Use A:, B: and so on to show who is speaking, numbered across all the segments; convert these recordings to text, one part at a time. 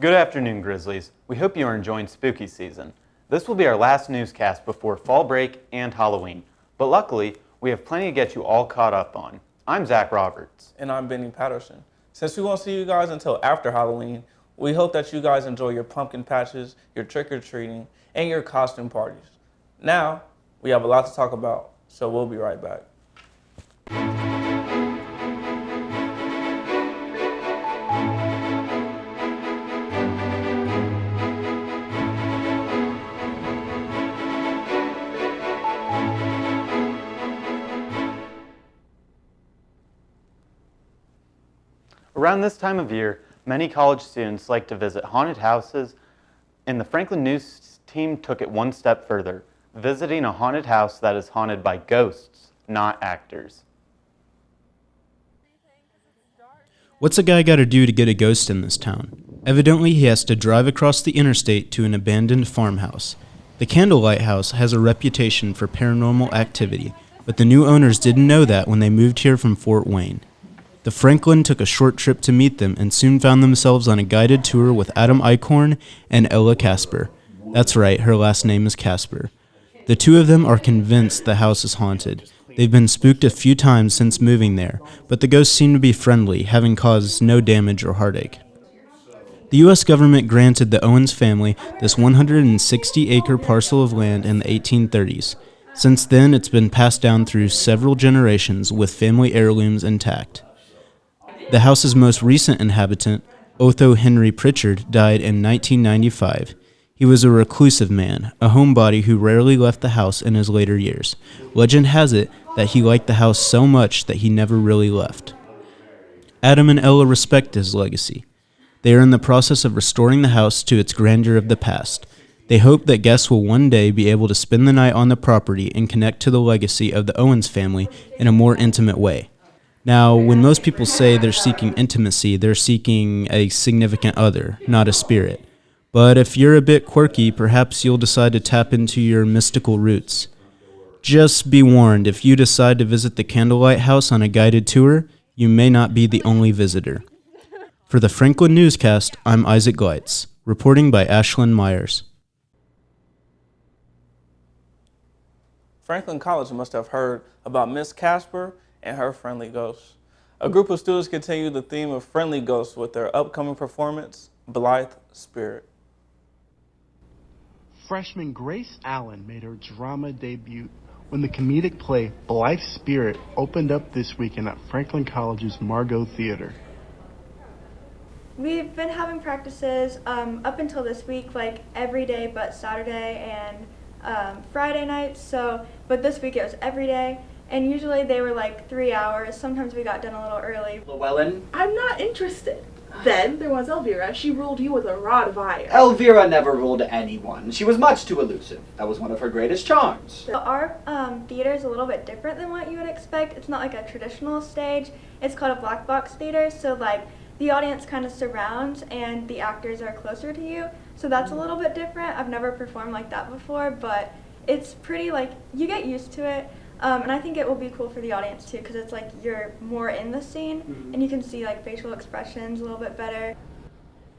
A: Good afternoon, Grizzlies. We hope you are enjoying spooky season. This will be our last newscast before fall break and Halloween, but luckily, we have plenty to get you all caught up on. I'm Zach Roberts.
B: And I'm Benny Patterson. Since we won't see you guys until after Halloween, we hope that you guys enjoy your pumpkin patches, your trick-or-treating, and your costume parties. Now, we have a lot to talk about, so we'll be right back.
A: Around this time of year, many college students like to visit haunted houses, and the Franklin News team took it one step further, visiting a haunted house that is haunted by ghosts, not actors.
C: What's a guy gotta do to get a ghost in this town? Evidently, he has to drive across the interstate to an abandoned farmhouse. The Candlelight House has a reputation for paranormal activity, but the new owners didn't know that when they moved here from Fort Wayne. The Franklin took a short trip to meet them and soon found themselves on a guided tour with Adam Eichhorn and Ella Casper. That's right, her last name is Casper. The two of them are convinced the house is haunted. They've been spooked a few times since moving there, but the ghosts seem to be friendly, having caused no damage or heartache. The U.S. government granted the Owens family this 160-acre parcel of land in the 1830s. Since then, it's been passed down through several generations with family heirlooms intact. The house's most recent inhabitant, Otho Henry Pritchard, died in 1995. He was a reclusive man, a homebody who rarely left the house in his later years. Legend has it that he liked the house so much that he never really left. Adam and Ella respect his legacy. They are in the process of restoring the house to its grandeur of the past. They hope that guests will one day be able to spend the night on the property and connect to the legacy of the Owens family in a more intimate way. Now, when most people say they're seeking intimacy, they're seeking a significant other, not a spirit. But if you're a bit quirky, perhaps you'll decide to tap into your mystical roots. Just be warned, if you decide to visit the Candlelight House on a guided tour, you may not be the only visitor. For the Franklin Newscast, I'm Isaac Gleitz, reporting by Ashlyn Myers.
B: Franklin College must have heard about Miss Casper and her friendly ghosts. A group of students continue the theme of friendly ghosts with their upcoming performance, Blithe Spirit.
D: Freshman Grace Allen made her drama debut when the comedic play Blithe Spirit opened up this weekend at Franklin College's Margot Theater.
E: We've been having practices up until this week, like every day but Saturday and Friday nights. But this week it was every day. And usually they were like 3 hours. Sometimes we got done a little early.
F: Llewellyn?
G: I'm not interested. Then there was Elvira. She ruled you with a rod of iron.
F: Elvira never ruled anyone. She was much too elusive. That was one of her greatest charms.
E: So our theater is a little bit different than what you would expect. It's not like a traditional stage. It's called a black box theater. So like the audience kind of surrounds and the actors are closer to you. So that's a little bit different. I've never performed like that before, but it's pretty like you get used to it. And I think it will be cool for the audience too, because it's like you're more in the scene and you can see like facial expressions a little bit better.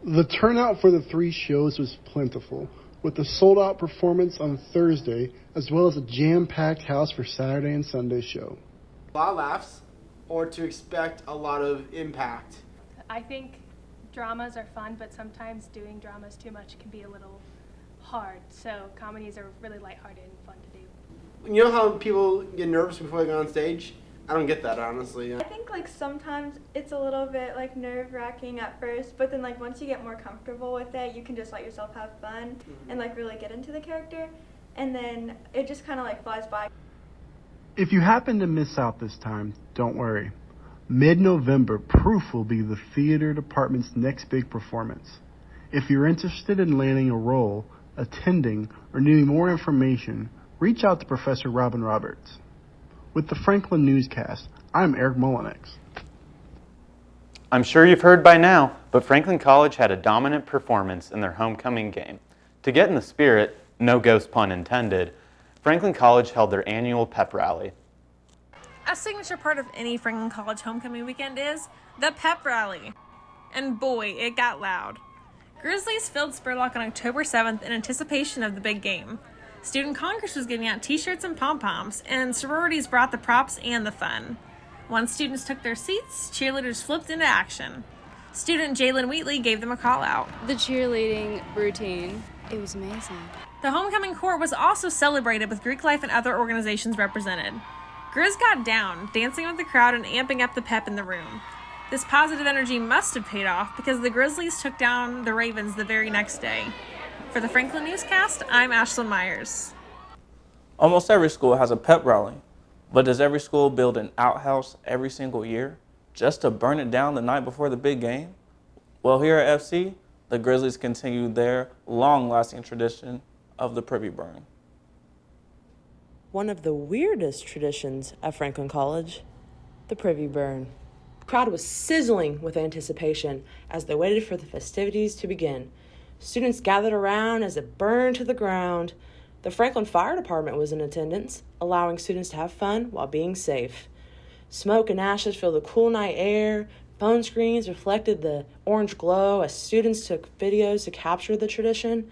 H: The turnout for the 3 shows was plentiful, with a sold-out performance on Thursday, as well as a jam-packed house for Saturday and Sunday show.
I: A lot of laughs, or to expect a lot of impact.
J: I think dramas are fun, but sometimes doing dramas too much can be a little hard. So comedies are really lighthearted and fun to do.
I: You know how people get nervous before they go on stage? I don't get that, honestly.
E: I think like sometimes it's a little bit like nerve-wracking at first, but then like once you get more comfortable with it, you can just let yourself have fun and like really get into the character, and then it just kind of like flies by.
D: If you happen to miss out this time, don't worry. Mid-November, Proof will be the theater department's next big performance. If you're interested in landing a role, attending, or needing more information, reach out to Professor Robin Roberts. With the Franklin Newscast, I'm Eric Mullinex.
A: I'm sure you've heard by now, but Franklin College had a dominant performance in their homecoming game. To get in the spirit, no ghost pun intended, Franklin College held their annual pep rally.
K: A signature part of any Franklin College homecoming weekend is the pep rally. And boy, it got loud. Grizzlies filled Spurlock on October 7th in anticipation of the big game. Student Congress was giving out t-shirts and pom-poms, and sororities brought the props and the fun. Once students took their seats, cheerleaders flipped into action. Student Jalen Wheatley gave them a call out.
L: The cheerleading routine, it was amazing.
K: The homecoming court was also celebrated with Greek life and other organizations represented. Grizz got down, dancing with the crowd and amping up the pep in the room. This positive energy must have paid off because the Grizzlies took down the Ravens the very next day. For the Franklin Newscast, I'm Ashlyn Myers.
B: Almost every school has a pep rally, but does every school build an outhouse every single year just to burn it down the night before the big game? Well, here at FC, the Grizzlies continue their long-lasting tradition of the Privy Burn.
M: One of the weirdest traditions at Franklin College, the Privy Burn. The crowd was sizzling with anticipation as they waited for the festivities to begin. Students gathered around as it burned to the ground. The Franklin Fire Department was in attendance, allowing students to have fun while being safe. Smoke and ashes filled the cool night air. Phone screens reflected the orange glow as students took videos to capture the tradition.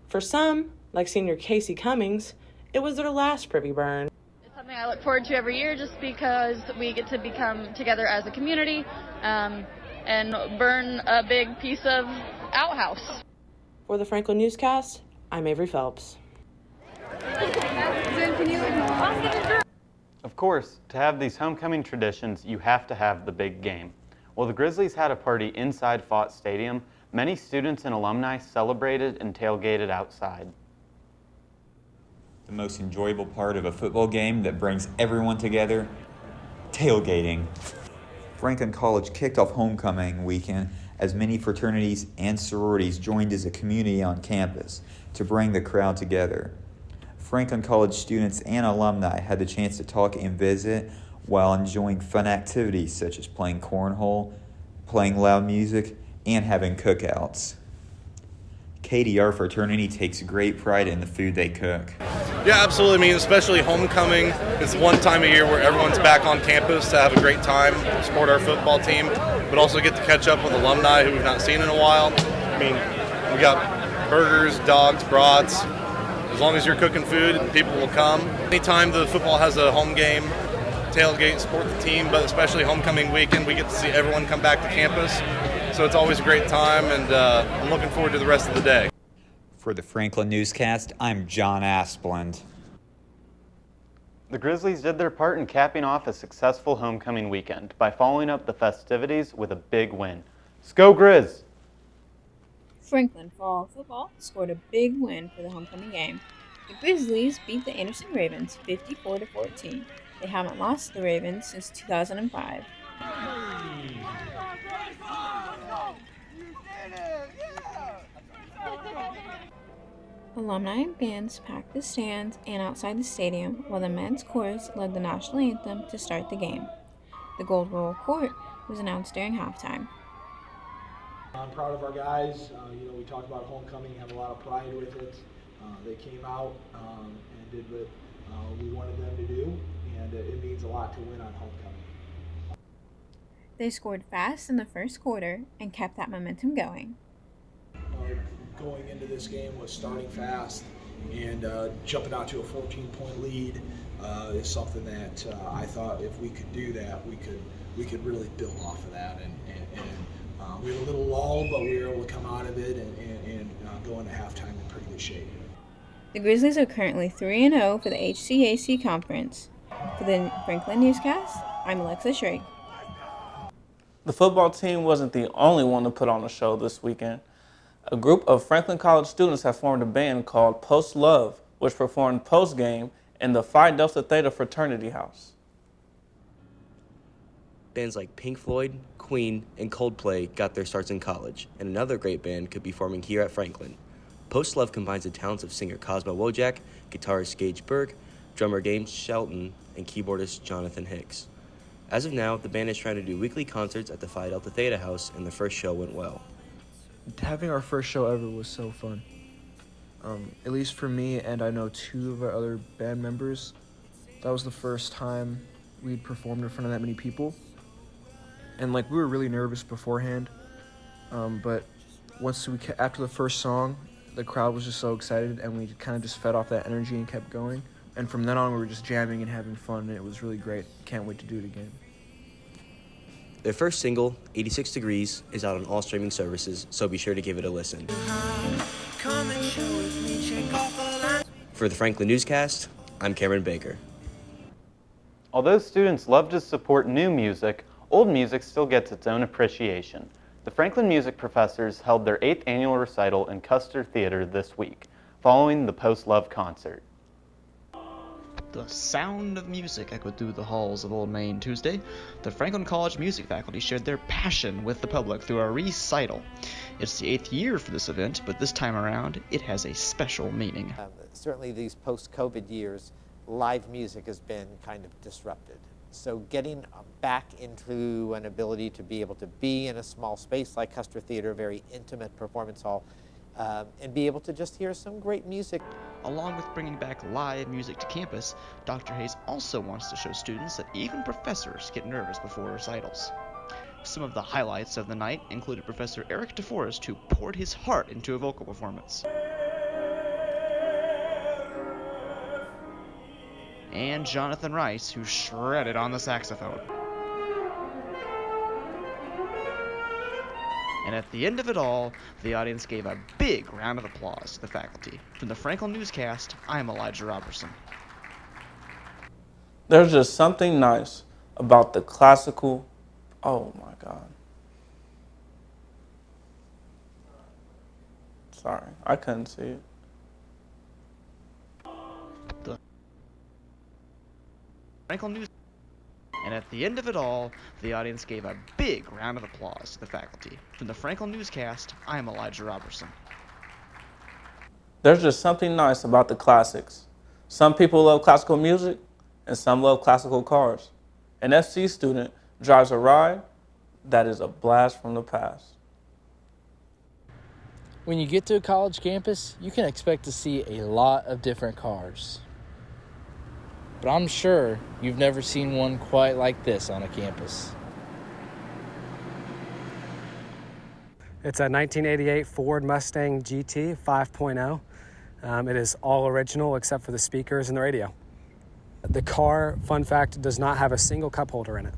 M: For some, like senior Casey Cummings, it was their last Privy Burn.
N: It's something I look forward to every year just because we get to become together as a community and burn a big piece of outhouse.
M: For the Franklin Newscast, I'm Avery Phelps.
A: Of course, to have these homecoming traditions, you have to have the big game. While the Grizzlies had a party inside Fott Stadium, many students and alumni celebrated and tailgated outside.
O: The most enjoyable part of a football game that brings everyone together, tailgating. Franklin College kicked off homecoming weekend as many fraternities and sororities joined as a community on campus to bring the crowd together. Franklin College students and alumni had the chance to talk and visit while enjoying fun activities such as playing cornhole, playing loud music, and having cookouts. Katie, our fraternity, takes great pride in the food they cook.
P: Yeah, absolutely. I mean, especially homecoming. It's one time a year where everyone's back on campus to have a great time, support our football team, but also get to catch up with alumni who we've not seen in a while. I mean, we got burgers, dogs, brats. As long as you're cooking food, people will come. Anytime the football has a home game, tailgate, support the team, but especially homecoming weekend, we get to see everyone come back to campus. So it's always a great time, and I'm looking forward to the rest of the day.
O: For the Franklin Newscast, I'm John Asplund.
A: The Grizzlies did their part in capping off a successful homecoming weekend by following up the festivities with a big win. Go Grizz!
Q: Franklin Fall Football scored a big win for the homecoming game. The Grizzlies beat the Anderson Ravens 54-14. They haven't lost to the Ravens since 2005. Alumni and bands packed the stands and outside the stadium while the men's chorus led the national anthem to start the game. The Gold Roll Court was announced during halftime.
R: I'm proud of our guys. We talked about homecoming, have a lot of pride with it. They came out and did what we wanted them to do, and it means a lot to win on homecoming.
Q: They scored fast in the first quarter and kept that momentum going.
R: Going into this game was starting fast and jumping out to a 14-point lead is something that I thought if we could do that, we could really build off of that. And we were a little lull, but we were able to come out of it and go into halftime in pretty good shape.
Q: The Grizzlies are currently 3-0 for the HCAC Conference. For the Franklin Newscast, I'm Alexa Shrake.
B: The football team wasn't the only one to put on a show this weekend. A group of Franklin College students have formed a band called Post Love, which performed post-game in the Phi Delta Theta Fraternity House.
S: Bands like Pink Floyd, Queen, and Coldplay got their starts in college, and another great band could be forming here at Franklin. Post Love combines the talents of singer Cosmo Wojak, guitarist Gage Berg, drummer James Shelton, and keyboardist Jonathan Hicks. As of now, the band is trying to do weekly concerts at the Phi Delta Theta House, and the first show went well.
T: Having our first show ever was so fun. At least for me, and I know two of our other band members, that was the first time we'd performed in front of that many people. And we were really nervous beforehand, but after the first song, the crowd was just so excited, and we kind of just fed off that energy and kept going. And from then on, we were just jamming and having fun, and it was really great. Can't wait to do it again.
S: Their first single, 86 Degrees, is out on all streaming services, so be sure to give it a listen. For the Franklin Newscast, I'm Cameron Baker.
A: Although students love to support new music, old music still gets its own appreciation. The Franklin music professors held their 8th annual recital in Custer Theater this week, following the Post-Love concert.
U: The sound of music echoed through the halls of Old Main Tuesday. The Franklin College music faculty shared their passion with the public through a recital. It's the 8th year for this event, but this time around, it has a special meaning.
V: Certainly these post-COVID years, live music has been kind of disrupted. So getting back into an ability to be able to be in a small space like Custer Theater, a very intimate performance hall, and be able to just hear some great music.
U: Along with bringing back live music to campus, Dr. Hayes also wants to show students that even professors get nervous before recitals. Some of the highlights of the night included Professor Eric DeForest, who poured his heart into a vocal performance, and Jonathan Rice, who shredded on the saxophone. And at the end of it all, the audience gave a big round of applause to the faculty. From the Franklin Newscast, I'm Elijah Robertson.
B: There's just something nice about the classical. Oh my God. Sorry, I couldn't see it.
U: The Franklin News. And at the end of it all, the audience gave a big round of applause to the faculty. From the Franklin Newscast, I'm Elijah Robertson.
B: There's just something nice about the classics. Some people love classical music, and some love classical cars. An FC student drives a ride that is a blast from the past.
W: When you get to a college campus, you can expect to see a lot of different cars. But I'm sure you've never seen one quite like this on a campus.
X: It's a 1988 Ford Mustang GT 5.0. It is all original except for the speakers and the radio. The car, fun fact, does not have a single cup holder in it.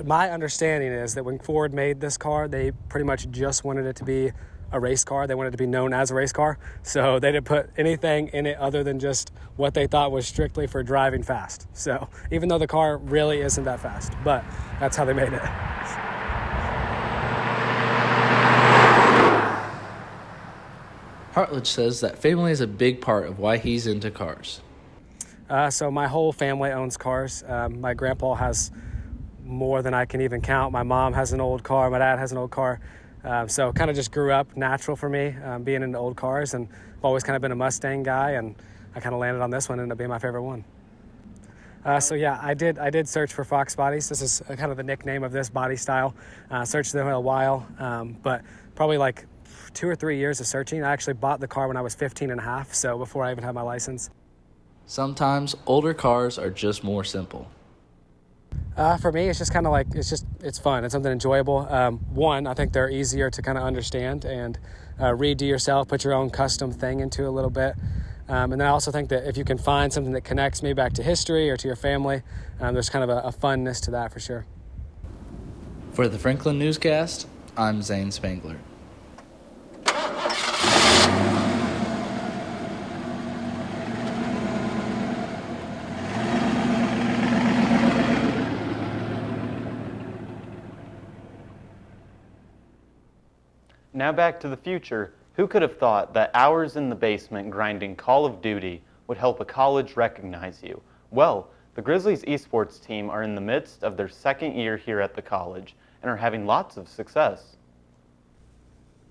X: My understanding is that when Ford made this car, they pretty much just wanted it to be a race car. They wanted it to be known as a race car. So they didn't put anything in it other than just what they thought was strictly for driving fast. So even though the car really isn't that fast, but that's how they made it.
W: Hartledge says that family is a big part of why he's into cars.
X: So my whole family owns cars. My grandpa has more than I can even count. My mom has an old car. My dad has an old car. So kind of just grew up natural for me, being into old cars, and I've always kind of been a Mustang guy, and I kind of landed on this one and ended up being my favorite one. So yeah, I did search for Fox bodies. This is kind of the nickname of this body style. Searched them a while, but probably like 2 or 3 years of searching. I actually bought the car when I was 15 and a half, so before I even had my license.
W: Sometimes older cars are just more simple.
X: For me, it's just kind of like, it's fun. It's something enjoyable. One, I think they're easier to kind of understand and read to yourself, put your own custom thing into a little bit. And then I also think that if you can find something that connects me back to history or to your family, there's kind of a funness to that for sure.
W: For the Franklin Newscast, I'm Zane Spangler.
A: Now back to the future. Who could have thought that hours in the basement grinding Call of Duty would help a college recognize you? Well, the Grizzlies esports team are in the midst of their second year here at the college and are having lots of success.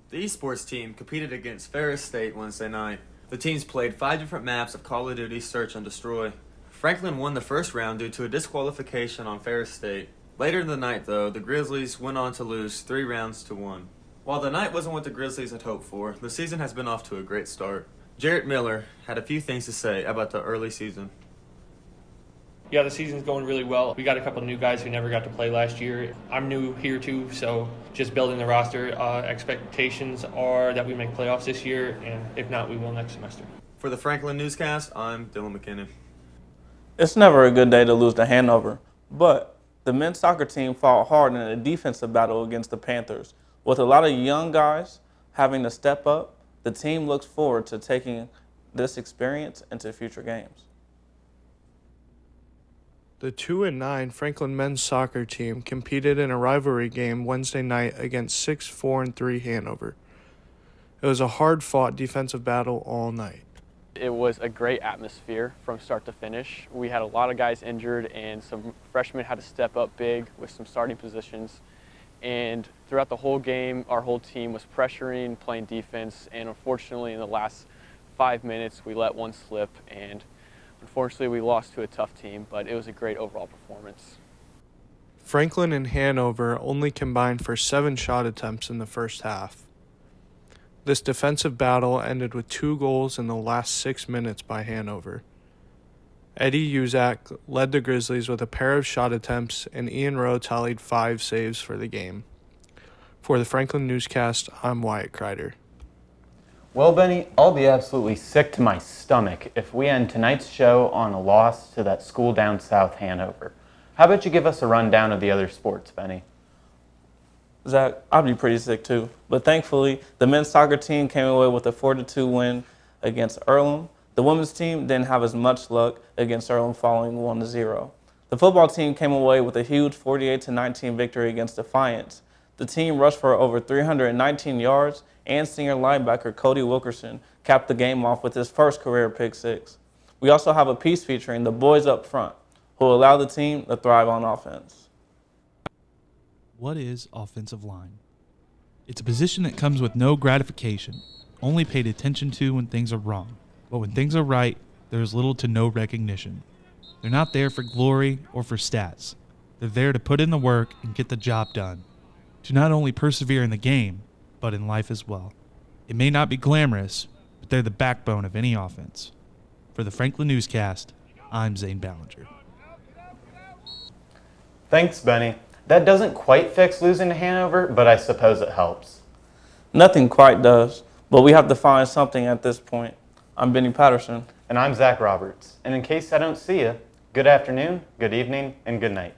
Y: The esports team competed against Ferris State Wednesday night. The teams played 5 different maps of Call of Duty Search and Destroy. Franklin won the first round due to a disqualification on Ferris State. Later in the night, though, the Grizzlies went on to lose 3 rounds to 1. While the night wasn't what the Grizzlies had hoped for, the season has been off to a great start. Jarrett Miller had a few things to say about the early season.
C: Yeah, the season's going really well. We got a couple new guys who never got to play last year. I'm new here too, so just building the roster. Expectations are that we make playoffs this year, and if not, we will next semester.
Y: For the Franklin Newscast, I'm Dylan McKinnon.
B: It's never a good day to lose to Hanover, but the men's soccer team fought hard in a defensive battle against the Panthers. With a lot of young guys having to step up, the team looks forward to taking this experience into future games.
F: The 2-9 Franklin men's soccer team competed in a rivalry game Wednesday night against 6-4-3 Hanover. It was a hard-fought defensive battle all night.
G: It was a great atmosphere from start to finish. We had a lot of guys injured, and some freshmen had to step up big with some starting positions. And throughout the whole game, our whole team was pressuring, playing defense, and unfortunately in the last 5 minutes we let one slip, and unfortunately we lost to a tough team, but it was a great overall performance.
F: Franklin and Hanover only combined for 7 shot attempts in the first half. This defensive battle ended with 2 goals in the last 6 minutes by Hanover. Eddie Uzak led the Grizzlies with a pair of shot attempts, and Ian Rowe tallied 5 saves for the game. For the Franklin Newscast, I'm Wyatt Kreider.
A: Well, Benny, I'll be absolutely sick to my stomach if we end tonight's show on a loss to that school down south, Hanover. How about you give us a rundown of the other sports, Benny?
B: Zach, I'd be pretty sick too. But thankfully, the men's soccer team came away with a 4-2 win against Earlham. The women's team didn't have as much luck against Earlham, falling 1-0. The football team came away with a huge 48-19 victory against Defiance. The team rushed for over 319 yards, and senior linebacker Cody Wilkerson capped the game off with his first career pick six. We also have a piece featuring the boys up front, who allow the team to thrive on offense.
H: What is offensive line? It's a position that comes with no gratification, only paid attention to when things are wrong. But when things are right, there is little to no recognition. They're not there for glory or for stats. They're there to put in the work and get the job done. To not only persevere in the game, but in life as well. It may not be glamorous, but they're the backbone of any offense. For the Franklin Newscast, I'm Zane Ballinger.
A: Thanks, Benny. That doesn't quite fix losing to Hanover, but I suppose it helps.
B: Nothing quite does, but we have to find something at this point. I'm Benny Patterson.
A: And I'm Zach Roberts. And in case I don't see you, good afternoon, good evening, and good night.